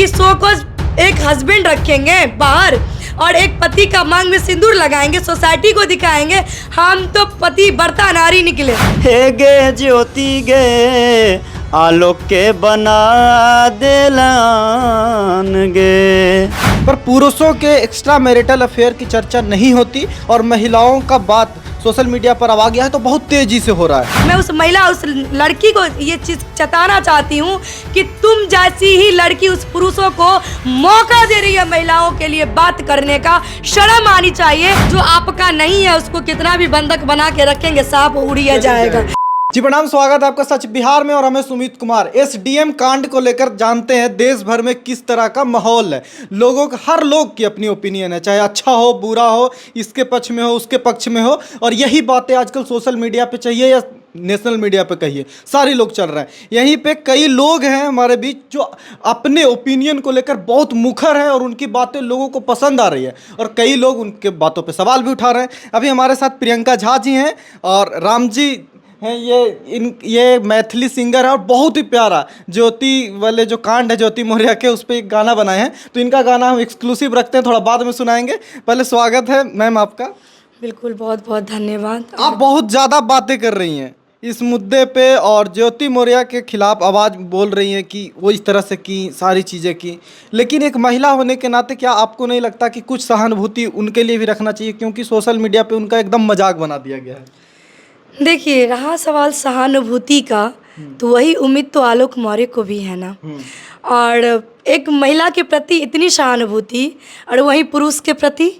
कि शो को एक हस्बैंड रखेंगे बाहर और एक पति का मांग में सिंदूर लगाएंगे, सोसाइटी को दिखाएंगे हम तो पति बर्ता नारी निकले। हे गे ज्योति गे आलोक के बना देलान गे। पर पुरुषों के एक्स्ट्रा मैरिटल अफेयर की चर्चा नहीं होती और महिलाओं का बात सोशल मीडिया पर आ गया है तो बहुत तेजी से हो रहा है। मैं उस महिला, उस लड़की को ये चीज बताना चाहती हूँ कि तुम जैसी ही लड़की उस पुरुषों को मौका दे रही है महिलाओं के लिए बात करने का, शर्म आनी चाहिए। जो आपका नहीं है उसको कितना भी बंधक बना के रखेंगे, सांप उड़िया जाएगा। जी प्रणाम, स्वागत है आपका सच बिहार में और हमें सुमित कुमार। एसडीएम कांड को लेकर जानते हैं देश भर में किस तरह का माहौल है। लोगों का, हर लोग की अपनी ओपिनियन है, चाहे अच्छा हो बुरा हो, इसके पक्ष में हो उसके पक्ष में हो, और यही बातें आजकल सोशल मीडिया पे चाहिए या नेशनल मीडिया पे कहिए, सारे लोग चल रहे हैं। यहीं पे कई लोग हैं हमारे बीच जो अपने ओपिनियन को लेकर बहुत मुखर हैं और उनकी बातें लोगों को पसंद आ रही है और कई लोग उनके बातों पे सवाल भी उठा रहे हैं। अभी हमारे साथ प्रियंका झा जी हैं और राम जी हैं। ये मैथिली सिंगर है और बहुत ही प्यारा ज्योति वाले जो कांड है ज्योति मौर्य के, उस पर एक गाना बनाए हैं, तो इनका गाना हम एक्सक्लूसिव रखते हैं, थोड़ा बाद में सुनाएंगे। पहले स्वागत है मैम आपका। बिल्कुल, बहुत बहुत धन्यवाद। आप बहुत ज़्यादा बातें कर रही हैं इस मुद्दे पे और ज्योति मौर्य के खिलाफ आवाज़ बोल रही हैं कि वो इस तरह से की, सारी चीज़ें की, लेकिन एक महिला होने के नाते क्या आपको नहीं लगता कि कुछ सहानुभूति उनके लिए भी रखना चाहिए, क्योंकि सोशल मीडिया पे उनका एकदम मजाक बना दिया गया है। देखिए, रहा सवाल सहानुभूति का, तो वही उम्मीद तो आलोक मौर्य को भी है ना। और एक महिला के प्रति इतनी सहानुभूति और वहीं पुरुष के प्रति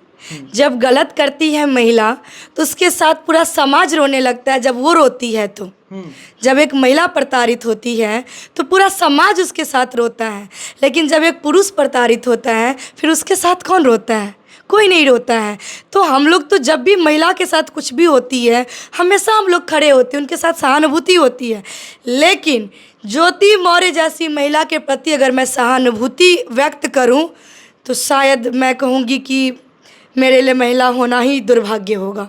जब गलत करती है महिला तो उसके साथ पूरा समाज रोने लगता है। जब वो रोती है तो जब एक महिला प्रताड़ित होती है तो पूरा समाज उसके साथ रोता है, लेकिन जब एक पुरुष प्रताड़ित होता है फिर उसके साथ कौन रोता है? कोई नहीं रोता है। तो हम लोग तो जब भी महिला के साथ कुछ भी होती है हमेशा हम लोग खड़े होते हैं, उनके साथ सहानुभूति होती है। लेकिन ज्योति मौर्य जैसी महिला के प्रति अगर मैं सहानुभूति व्यक्त करूं तो शायद मैं कहूँगी कि मेरे लिए महिला होना ही दुर्भाग्य होगा।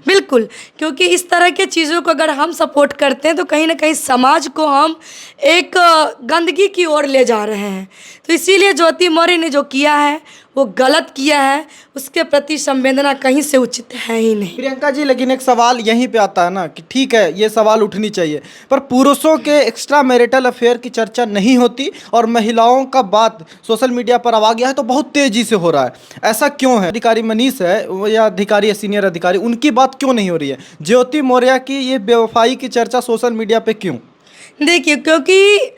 बिल्कुल, क्योंकि इस तरह के चीज़ों को अगर हम सपोर्ट करते हैं तो कहीं ना कहीं समाज को हम एक गंदगी की ओर ले जा रहे हैं। तो इसीलिए ज्योति मौर्य ने जो किया है वो गलत किया है, उसके प्रति संवेदना कहीं से उचित है ही नहीं। प्रियंका जी, लेकिन एक सवाल यहीं पे आता है ना कि ठीक है ये सवाल उठनी चाहिए, पर पुरुषों के एक्स्ट्रा मैरिटल अफेयर की चर्चा नहीं होती और महिलाओं का बात सोशल मीडिया पर आ गया है तो बहुत तेजी से हो रहा है। ऐसा क्यों है? अधिकारी मनीष है या अधिकारी है, सीनियर अधिकारी, उनकी बात क्यों नहीं हो रही है? ज्योति मौर्य की ये बेवफाई की चर्चा सोशल मीडिया पे क्यों? देखिए, क्योंकि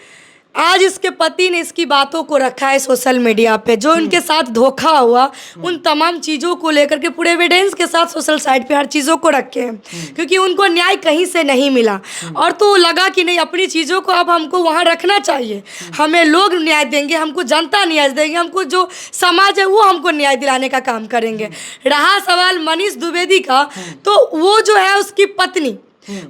आज इसके पति ने इसकी बातों को रखा है सोशल मीडिया पे, जो इनके साथ धोखा हुआ उन तमाम चीज़ों को लेकर के पूरे एविडेंस के साथ सोशल साइट पे हर चीज़ों को रखे हैं, क्योंकि उनको न्याय कहीं से नहीं मिला। और तो लगा कि नहीं, अपनी चीज़ों को अब हमको वहाँ रखना चाहिए, हमें लोग न्याय देंगे, हमको जनता न्याय देंगे, हमको जो समाज है वो हमको न्याय दिलाने का काम करेंगे। रहा सवाल मनीष द्विवेदी का, तो वो जो है उसकी पत्नी,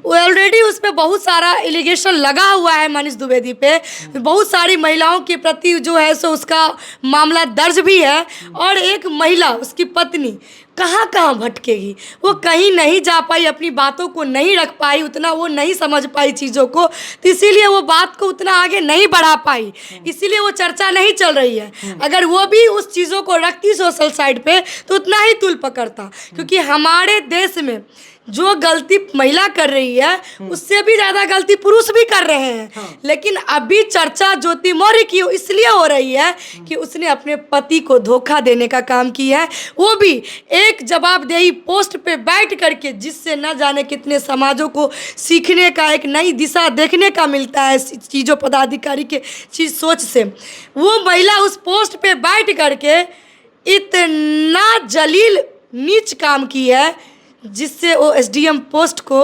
ऑलरेडी उस पर बहुत सारा एलिगेशन लगा हुआ है मनीष द्विवेदी पे, बहुत सारी महिलाओं के प्रति जो है सो उसका मामला दर्ज भी है। और एक महिला, उसकी पत्नी कहाँ कहाँ भटकेगी, वो कहीं नहीं जा पाई, अपनी बातों को नहीं रख पाई, उतना वो नहीं समझ पाई चीज़ों को, तो इसीलिए वो बात को उतना आगे नहीं बढ़ा पाई, इसीलिए वो चर्चा नहीं चल रही है। अगर वो भी उस चीज़ों को रखती सोशल साइट पे तो उतना ही तुल पकड़ता, क्योंकि हमारे देश में जो गलती महिला कर रही है उससे भी ज़्यादा गलती पुरुष भी कर रहे हैं। लेकिन अभी चर्चा ज्योति मौर्य की इसलिए हो रही है कि उसने अपने पति को धोखा देने का काम किया है, वो भी एक जवाबदेही पोस्ट पे बैठ करके, जिससे न जाने कितने समाजों को सीखने का, एक नई दिशा देखने का मिलता है चीज़ों पदाधिकारी के चीज़ सोच से। वो महिला उस पोस्ट पे बैठ करके इतना जलील नीच काम की है जिससे वो एसडीएम पोस्ट को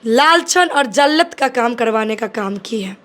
लालचन और जल्लत का काम करवाने का काम की है।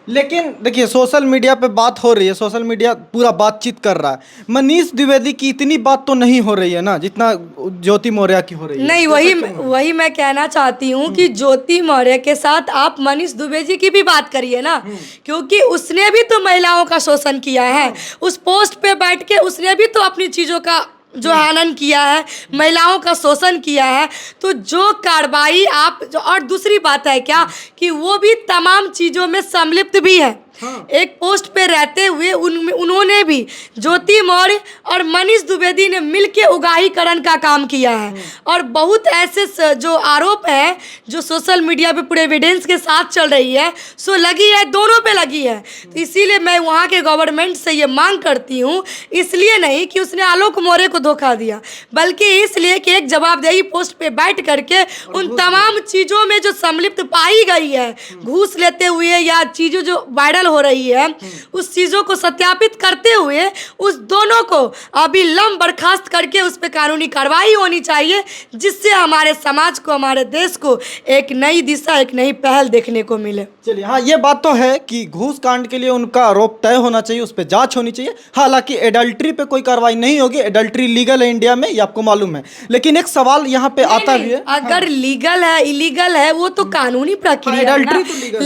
लेकिन देखिए, सोशल मीडिया पे बात हो रही है, सोशल मीडिया पूरा बातचीत कर रहा है। मनीष द्विवेदी की इतनी बात तो नहीं हो रही है ना जितना ज्योति मौर्य की हो रही है। नहीं, वही मैं कहना चाहती हूँ कि ज्योति मौर्य के साथ आप मनीष द्विवेदी की भी बात करिए ना, क्योंकि उसने भी तो महिलाओं का शोषण किया है। उस पोस्ट पे बैठ के उसने भी तो अपनी चीज़ों का जो हनन किया है, महिलाओं का शोषण किया है। तो जो कार्रवाई आप और दूसरी बात है क्या कि वो भी तमाम चीज़ों में सम्मिलित भी है। एक पोस्ट पे रहते हुए उन्होंने भी ज्योति मौर्य और मनीष द्विवेदी ने मिलके उगाहीकरण का काम किया है। और बहुत ऐसे जो आरोप है जो सोशल मीडिया पे पूरे एविडेंस के साथ चल रही है, सो लगी है, दोनों पे लगी है। तो इसीलिए मैं वहाँ के गवर्नमेंट से ये मांग करती हूँ, इसलिए नहीं कि उसने आलोक मौर्य को धोखा दिया, बल्कि इसलिए कि एक जवाबदेही पोस्ट पे बैठ करके उन तमाम चीज़ों में जो सम्मिलित पाई गई है, घूस लेते हुए या चीज़ों जो वायरल हो रही है, उस चीज़ों को सत्यापित करते हुए उस दोनों को अविलंब बर्खास्त करके उस पर कानूनी कार्रवाई होनी चाहिए, जिससे हमारे समाज को, हमारे देश को एक नई दिशा, एक नई पहल देखने को मिले। चलिए, हाँ, ये बात तो है कि घूस कांड के लिए उनका आरोप तय होना चाहिए, उस पर जांच होनी चाहिए। हालांकि एडल्ट्री पे कोई कार्रवाई नहीं होगी, एडल्ट्री लीगल है इंडिया में, ये आपको मालूम है। लेकिन एक सवाल यहाँ पे आता भी है, अगर लीगल है इलीगल है वो तो कानूनी प्रक्रिया है ना। एडल्ट्री तो लीगल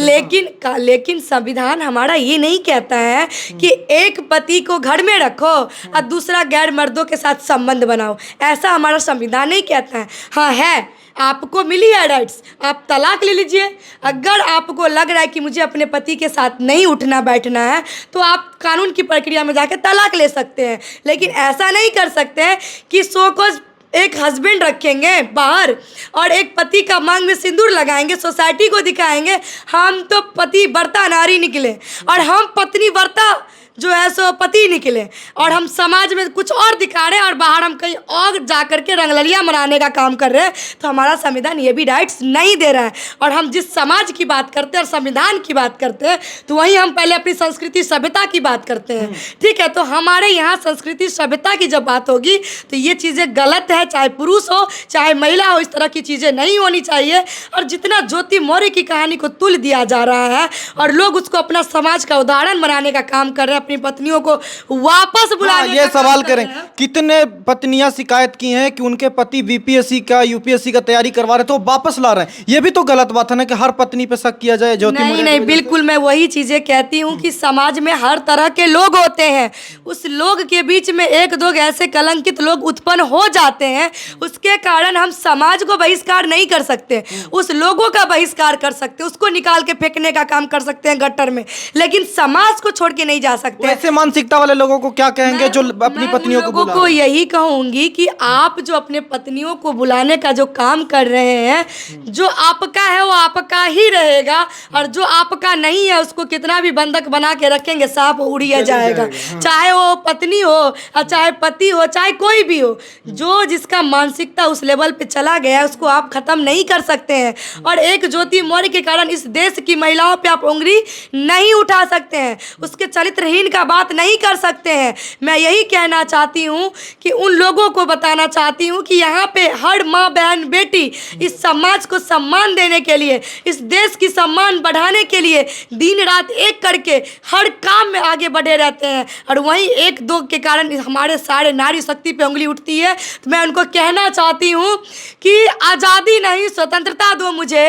है। लेकिन संविधान हमारा ये नहीं कहता है कि एक पति को घर में रखो और दूसरा गैर मर्दों के साथ संबंध बनाओ, ऐसा हमारा संविधान नहीं कहता है। हाँ है, आपको मिली है राइट्स, आप तलाक ले लीजिए। अगर आपको लग रहा है कि मुझे अपने पति के साथ नहीं उठना बैठना है, तो आप कानून की प्रक्रिया में जाकर तलाक ले सकते हैं। लेकिन ऐसा नहीं कर सकते हैं कि सो को एक हस्बैंड रखेंगे बाहर और एक पति का मांग में सिंदूर लगाएंगे, सोसाइटी को दिखाएंगे हम तो पति वर्ता नारी निकले और हम पत्नी वर्ता जो है सो पति निकले, और हम समाज में कुछ और दिखा रहे हैं और बाहर हम कहीं और जा करके रंगललिया मनाने का काम कर रहे हैं। तो हमारा संविधान ये भी राइट्स नहीं दे रहा है। और हम जिस समाज की बात करते हैं और संविधान की बात करते हैं, तो वहीं हम पहले अपनी संस्कृति सभ्यता की बात करते हैं। ठीक है, तो हमारे यहाँ संस्कृति सभ्यता की जब बात होगी तो ये चीज़ें गलत है, चाहे पुरुष हो चाहे महिला हो, इस तरह की चीज़ें नहीं होनी चाहिए। और जितना ज्योति मौर्य की कहानी को तुल दिया जा रहा है और लोग उसको अपना समाज का उदाहरण बनाने का काम कर रहे हैं, अपनी पत्नियों को वापस बुलाने ये का काम सवाल कर करें, रहे हैं। कितने पत्नियां शिकायत की हैं कि उनके पति बीपीएससी का यूपीएससी का तैयारी करवा रहे थे, वो वापस ला रहे हैं। ये भी तो गलत बात है ना कि हर पत्नी पे शक किया जाए। ज्योति नहीं मौर्य नहीं, की वजह से। बिल्कुल मैं वही चीजें कहती हूँ कि समाज में हर तरह के लोग होते हैं, उस लोग के बीच में एक दो ऐसे कलंकित लोग उत्पन्न हो जाते हैं, उसके कारण हम समाज को बहिष्कार नहीं कर सकते, उस लोगों का बहिष्कार कर सकते, उसको निकाल के फेंकने का काम कर सकते हैं गट्टर में, लेकिन समाज को छोड़ के नहीं जा सकते। ऐसे मानसिकता वाले लोगों को क्या कहेंगे जो अपनी पत्नियों को बुला को यही कहूंगी कि आप जो अपने पत्नियों को बुलाने का जो काम कर रहे हैं, जो आपका है वो आपका ही रहेगा, और जो आपका नहीं है उसको कितना भी बंधक बना के रखेंगे, सांप उड़िया जाएगा। चाहे वो पत्नी हो और चाहे पति हो, चाहे कोई भी हो, जो जिसका मानसिकता उस लेवल पे चला गया है उसको आप खत्म नहीं कर सकते हैं। और एक ज्योति मौर्य के कारण इस देश की महिलाओं पे आप उंगली नहीं उठा सकते हैं, उसके चरित्रहीन का बात नहीं कर सकते हैं। मैं यही कहना चाहती हूँ कि उन लोगों को बताना चाहती हूँ कि यहाँ पे हर माँ बहन बेटी इस समाज को सम्मान देने के लिए, इस देश की सम्मान बढ़ाने के लिए दिन रात एक करके हर काम में आगे बढ़े रहते हैं, और वहीं एक दो के कारण हमारे सारे नारी शक्ति पे उंगली उठती है। तो मैं उनको कहना चाहती हूँ कि आज़ादी नहीं स्वतंत्रता दो मुझे,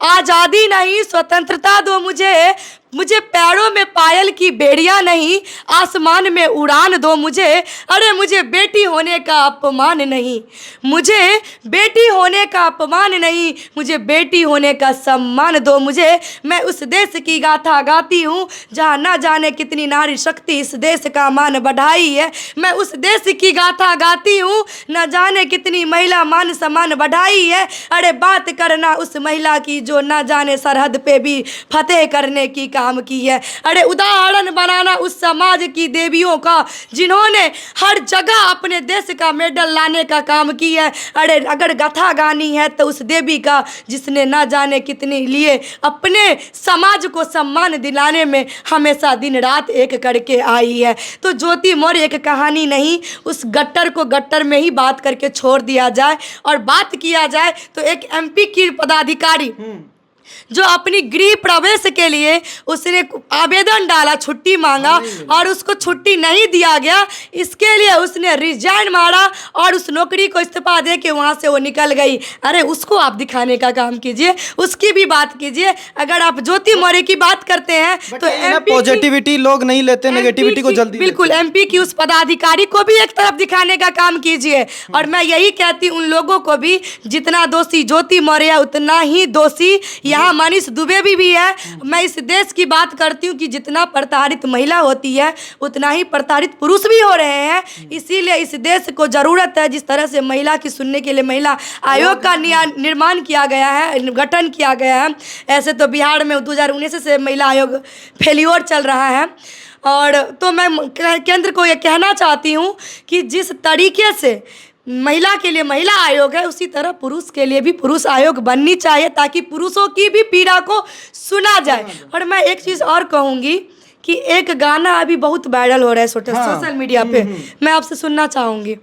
आज़ादी नहीं स्वतंत्रता दो मुझे पैरों में पायल की बेड़ियां नहीं, आसमान में उड़ान दो मुझे। अरे मुझे बेटी होने का अपमान नहीं, मुझे बेटी होने का अपमान नहीं, मुझे बेटी होने का सम्मान दो मुझे। मैं उस देश की गाथा गाती हूँ जहाँ ना जाने कितनी नारी शक्ति इस देश का मान बढ़ाई है। मैं उस देश की गाथा गाती हूँ न जाने कितनी महिला मान सम्मान बढ़ाई है। अरे बात करना उस महिला की जो ना जाने सरहद पे भी फतेह करने की काम की है। अरे उदाहरण बनाना उस समाज की देवियों का जिन्होंने हर जगह अपने देश का मेडल लाने का काम किया है। अरे अगर गाथा गानी है तो उस देवी का जिसने ना जाने कितने लिए अपने समाज को सम्मान दिलाने में हमेशा दिन रात एक करके आई है। तो ज्योति मौर्य एक कहानी नहीं, उस गट्टर को गट्टर में ही बात करके छोड़ दिया जाए। और बात किया जाए तो एक एमपी की पदाधिकारी जो अपनी गृह प्रवेश के लिए उसने आवेदन डाला, छुट्टी मांगा और उसको छुट्टी नहीं दिया गया, इसके लिए उसने रिजाइन मारा और उस नौकरी को इस्तीफा दे के वहाँ से वो निकल गई। अरे उसको आप दिखाने का काम कीजिए, उसकी भी बात कीजिए। अगर आप ज्योति मौर्य की बात करते हैं तो एमपी पॉजिटिविटी लोग नहीं लेते, नेगेटिविटी को जल्दी बिल्कुल एमपी की उस पदाधिकारी को भी एक तरफ दिखाने का काम कीजिए। और मैं यही कहती उन लोगों को भी जितना दोषी ज्योति मौर्य उतना ही दोषी यहाँ मनीष दुबे भी है। मैं इस देश की बात करती हूँ कि जितना प्रताड़ित महिला होती है उतना ही प्रताड़ित पुरुष भी हो रहे हैं। इसीलिए इस देश को ज़रूरत है, जिस तरह से महिला की सुनने के लिए महिला आयोग का निर्माण किया गया है, गठन किया गया है, ऐसे तो बिहार में 2019 से महिला आयोग फेल्योर चल रहा है। और तो मैं केंद्र को ये कहना चाहती हूँ कि जिस तरीके से महिला के लिए महिला आयोग है, उसी तरह पुरुष के लिए भी पुरुष आयोग बननी चाहिए, ताकि पुरुषों की भी पीड़ा को सुना जाए। और मैं एक चीज़ और कहूँगी कि एक गाना अभी बहुत वायरल हो रहा है सोशल मीडिया पे, मैं आपसे सुनना चाहूँगी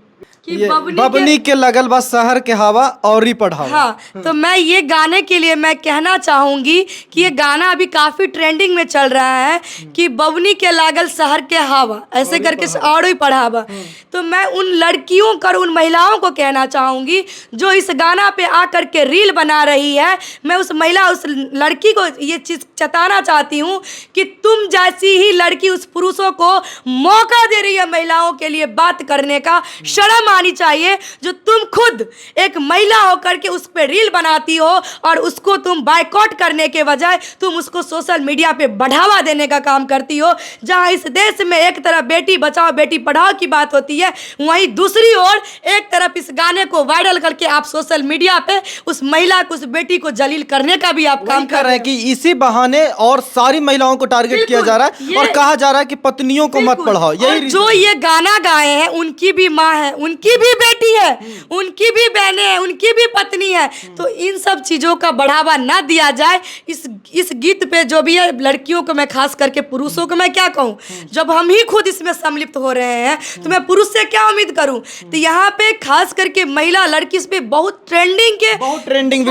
कि बबनी के लगल बा शहर के हवा और ही पढ़ावा। हाँ, तो मैं ये गाने के लिए मैं कहना चाहूँगी कि ये गाना अभी काफ़ी ट्रेंडिंग में चल रहा है कि बबनी के लागल शहर के हवा, ऐसे करके और ही पढ़ावा। तो मैं उन लड़कियों और उन महिलाओं को कहना चाहूँगी जो इस गाना पे आकर के रील बना रही है। मैं उस लड़की को ये चीज़ बताना चाहती हूँ कि तुम जैसी ही लड़की उस पुरुषों को मौका दे रही है महिलाओं के लिए बात करने का, शर्म आनी चाहिए। जो तुम खुद एक महिला होकर के उस पर रील बनाती हो और उसको तुम बायकॉट करने के बजाय तुम उसको सोशल मीडिया पे बढ़ावा देने का काम करती हो। जहां इस देश में एक तरफ बेटी बचाओ बेटी पढ़ाओ की बात होती है, वहीं दूसरी ओर एक तरफ इस गाने को वायरल करके आप सोशल मीडिया पे उस महिला को, उस बेटी को जलील करने का भी आप काम कर रहे हैं कि इसी बहाने और सारी महिलाओं को टारगेट किया जा रहा है और कहा जा रहा है कि पत्नियों को मत पढ़ाओ। यही जो ये गाना गाए हैं उनकी भी माँ है, उनकी भी बेटी है, उनकी भी बहनें हैं, उनकी भी पत्नी है। तो इन सब चीज़ों का बढ़ावा ना दिया जाए। इस गीत पे जो भी है, लड़कियों को मैं खास करके, पुरुषों को मैं क्या कहूँ, जब हम ही खुद इसमें सम्मिलित हो रहे हैं तो मैं पुरुष से क्या उम्मीद करूँ। तो यहाँ पे खास करके महिला लड़की इस पे बहुत ट्रेंडिंग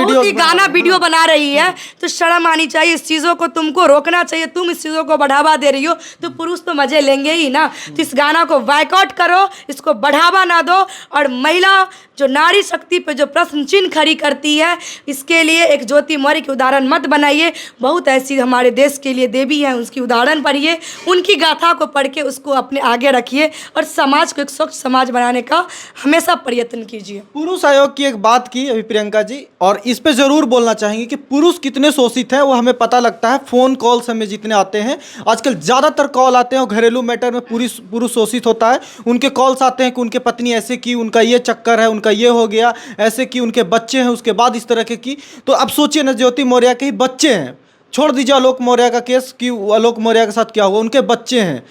वीडियो बना रही है। तो शर्म आनी चाहिए, इस चीज़ों को तुमको रोकना चाहिए। तुम इस चीज़ों को बढ़ावा दे रही हो तो पुरुष तो मजे लेंगे ही ना। तो इस गाना को बायकॉट करो, इसको बढ़ावा ना दो। और महिला जो नारी शक्ति पे जो प्रश्न चिन्ह खड़ी करती है, इसके लिए एक ज्योति मौर्य की उदाहरण मत बनाइए। बहुत ऐसी हमारे देश के लिए देवी हैं, उसकी उदाहरण पढ़िए, उनकी गाथा को पढ़ के उसको अपने आगे रखिए और समाज को एक स्वच्छ समाज बनाने का हमेशा प्रयत्न कीजिए। पुरुष आयोग की एक बात की अभी प्रियंका जी, और इस पे जरूर बोलना चाहेंगे कि पुरुष कितने शोषित हैं वो हमें पता लगता है। फ़ोन कॉल्स हमें जितने आते हैं, आजकल ज़्यादातर कॉल आते हैं और घरेलू मैटर में पुरुष शोषित होता है। उनके कॉल्स आते हैं कि उनके पत्नी ऐसे की, उनका ये चक्कर है, उनका ये हो गया, ऐसे कि उनके बच्चे हैं, उसके बाद इस तरह के की। तो अब सोचिए ना, ज्योति मौर्य के ही बच्चे हैं, छोड़ दीजिए आलोक मौर्य का केस कि आलोक मौर्य के साथ क्या हुआ, उनके बच्चे हैं,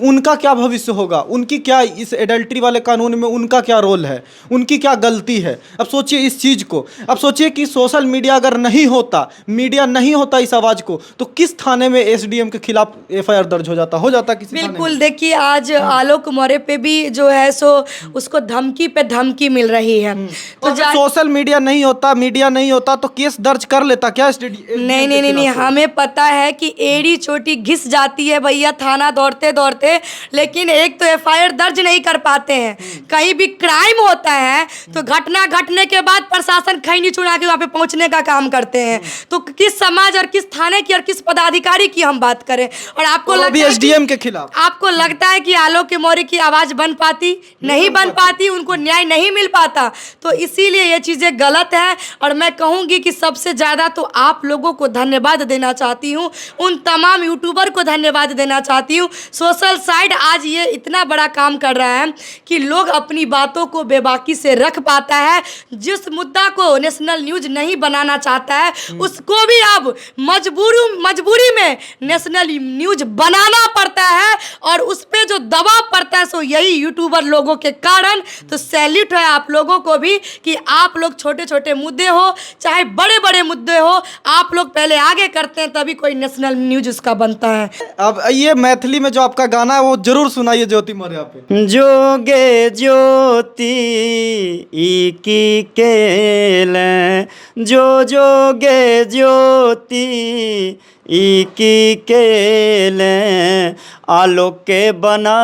उनका क्या भविष्य होगा, उनकी क्या इस एडल्ट्री वाले कानून में उनका क्या रोल है, उनकी क्या गलती है। अब सोचिए इस चीज़ को, अब सोचिए कि सोशल मीडिया अगर नहीं होता, मीडिया नहीं होता इस आवाज़ को, तो किस थाने में एसडीएम के खिलाफ एफआईआर दर्ज हो जाता किसी बिल्कुल। देखिए आज आलोक मौर्य पे भी जो है सो उसको धमकी पे धमकी मिल रही है। तो सोशल मीडिया नहीं होता, मीडिया नहीं होता तो केस दर्ज कर लेता क्या? नहीं, हमें पता है कि एड़ी चोटी घिस जाती है भैया थाना दौड़ते दौड़ते, लेकिन एक तो एफआईआर दर्ज नहीं कर पाते हैं। कहीं भी क्राइम होता है तो घटना घटने के बाद प्रशासन खैनी चुना के वहाँ पे पहुँचने का काम करते हैं। तो किस समाज और किस थाने की और किस पदाधिकारी की हम बात करें? और आपको लगता है एसडीएम के खिलाफ, आपको लगता है कि आलोक मौर्य की आवाज़ बन पाती? नहीं बन पाती, उनको न्याय नहीं मिल पाता। तो इसीलिए ये चीज़ें गलत है। और मैं कहूँगी कि सबसे ज़्यादा तो आप लोगों को धन्यवाद देना चाहती हूँ, उन तमाम यूट्यूबर को धन्यवाद देना चाहती हूँ। सोशल साइड आज ये इतना बड़ा काम कर रहा है कि लोग अपनी बातों को बेबाकी से रख पाता है। जिस मुद्दा को नेशनल न्यूज़ नहीं बनाना चाहता है उसको भी अब मजबूरी में नेशनल न्यूज़ बनाना पड़ता है, और उस पर जो दबाव पड़ता है सो यही यूट्यूबर लोगों के कारण। तो सैल्यूट है आप लोगों को भी कि आप लोग छोटे छोटे मुद्दे हो चाहे बड़े बड़े मुद्दे हो, आप लोग पहले आगे करते हैं तभी कोई नेशनल न्यूज़ उसका बनता है। अब ये मैथिली में जो आपका गाना है वो जरूर सुनाइए ज्योति मौर्य पे। जोगे ज्योति ई की केलें, जोगे ज्योति ई की केलें, आलोक के बना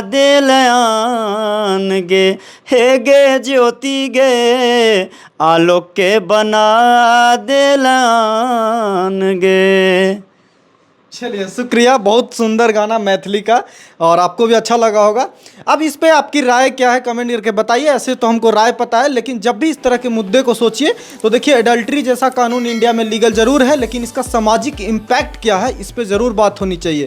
दिलान गे, हे गे ज्योति गे, आलोक के बना दिलान गे। चलिए शुक्रिया, बहुत सुंदर गाना मैथिली का, और आपको भी अच्छा लगा होगा। अब इस पे आपकी राय क्या है कमेंट करके बताइए। ऐसे तो हमको राय पता है, लेकिन जब भी इस तरह के मुद्दे को सोचिए तो देखिए एडल्ट्री जैसा कानून इंडिया में लीगल जरूर है, लेकिन इसका सामाजिक इम्पैक्ट क्या है इस पे ज़रूर बात होनी चाहिए।